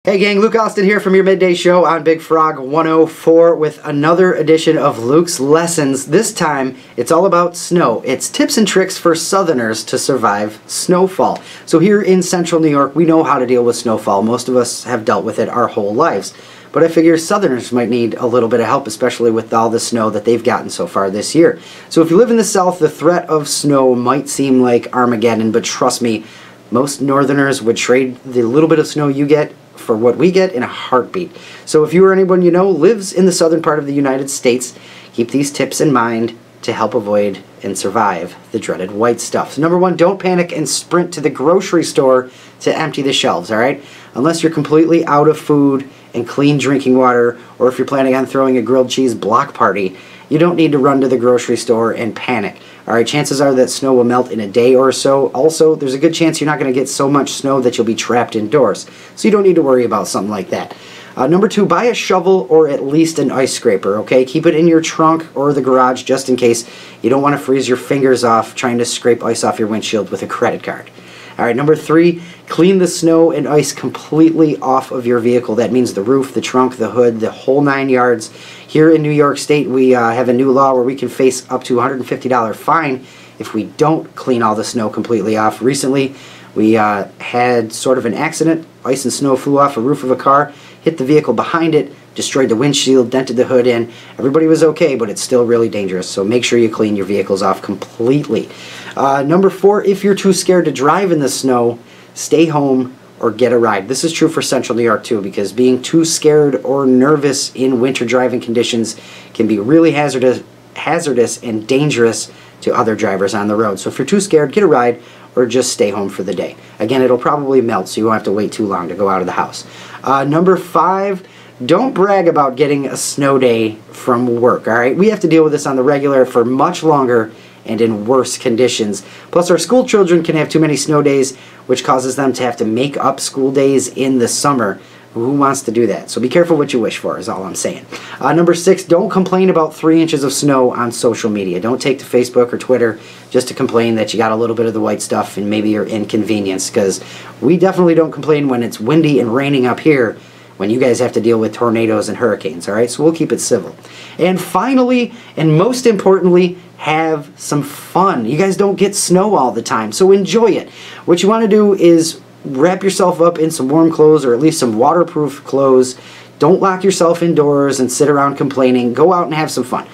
Hey gang, Luke Austin here from your midday show on Big Frog 104 with another edition of Luke's Lessons. This time, it's all about snow. It's tips and tricks for southerners to survive snowfall. So here in central New York, we know how to deal with snowfall. Most of us have dealt with it our whole lives. But I figure southerners might need a little bit of help, especially with all the snow that they've gotten so far this year. So if you live in the south, the threat of snow might seem like Armageddon, but trust me, most northerners would trade the little bit of snow you get for what we get in a heartbeat. So if you or anyone you know lives in the southern part of the United States, keep these tips in mind to help avoid and survive the dreaded white stuff. So number one, don't panic and sprint to the grocery store to empty the shelves, alright? Unless you're completely out of food and clean drinking water, or if you're planning on throwing a grilled cheese block party, you don't need to run to the grocery store and panic. Alright, chances are that snow will melt in a day or so. Also, there's a good chance you're not going to get so much snow that you'll be trapped indoors. So you don't need to worry about something like that. Number two, buy a shovel or at least an ice scraper, okay? Keep it in your trunk or the garage just in case you don't want to freeze your fingers off trying to scrape ice off your windshield with a credit card. Alright, number three, clean the snow and ice completely off of your vehicle. That means the roof, the trunk, the hood, the whole 9 yards. Here in New York State, we have a new law where we can face up to a $150 fine if we don't clean all the snow completely off. Recently, we had sort of an accident. Ice and snow flew off a roof of a car, hit the vehicle behind it, destroyed the windshield, dented the hood in. Everybody was okay, but it's still really dangerous, so make sure you clean your vehicles off completely. Number four, if you're too scared to drive in the snow, stay home or get a ride. This is true for central New York too, because being too scared or nervous in winter driving conditions can be really hazardous and dangerous to other drivers on the road. So if you're too scared, get a ride or just stay home for the day. Again, it'll probably melt, so you won't have to wait too long to go out of the house. Number five, don't brag about getting a snow day from work, alright? We have to deal with this on the regular for much longer and in worse conditions. Plus, our school children can have too many snow days, which causes them to have to make up school days in the summer. Who wants to do that? So be careful what you wish for, is all I'm saying. Number six, don't complain about 3 inches of snow on social media. Don't take to Facebook or Twitter just to complain that you got a little bit of the white stuff and maybe you're inconvenienced, because we definitely don't complain when it's windy and raining up here, when you guys have to deal with tornadoes and hurricanes, alright? So we'll keep it civil. And finally, and most importantly, have some fun. You guys don't get snow all the time, so enjoy it. What you want to do is wrap yourself up in some warm clothes, or at least some waterproof clothes. Don't lock yourself indoors and sit around complaining. Go out and have some fun.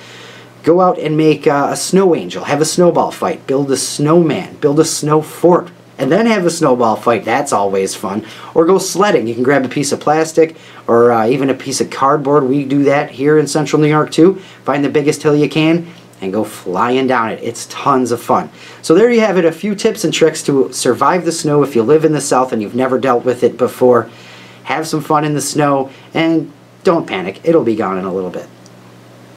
Go out and make a snow angel. Have a snowball fight. Build a snowman. Build a snow fort. And then have a snowball fight. That's always fun. Or go sledding. You can grab a piece of plastic or even a piece of cardboard. We do that here in central New York too. Find the biggest hill you can and go flying down it. It's tons of fun. So there you have it, a few tips and tricks to survive the snow if you live in the south and you've never dealt with it before. Have some fun in the snow and don't panic. It'll be gone in a little bit.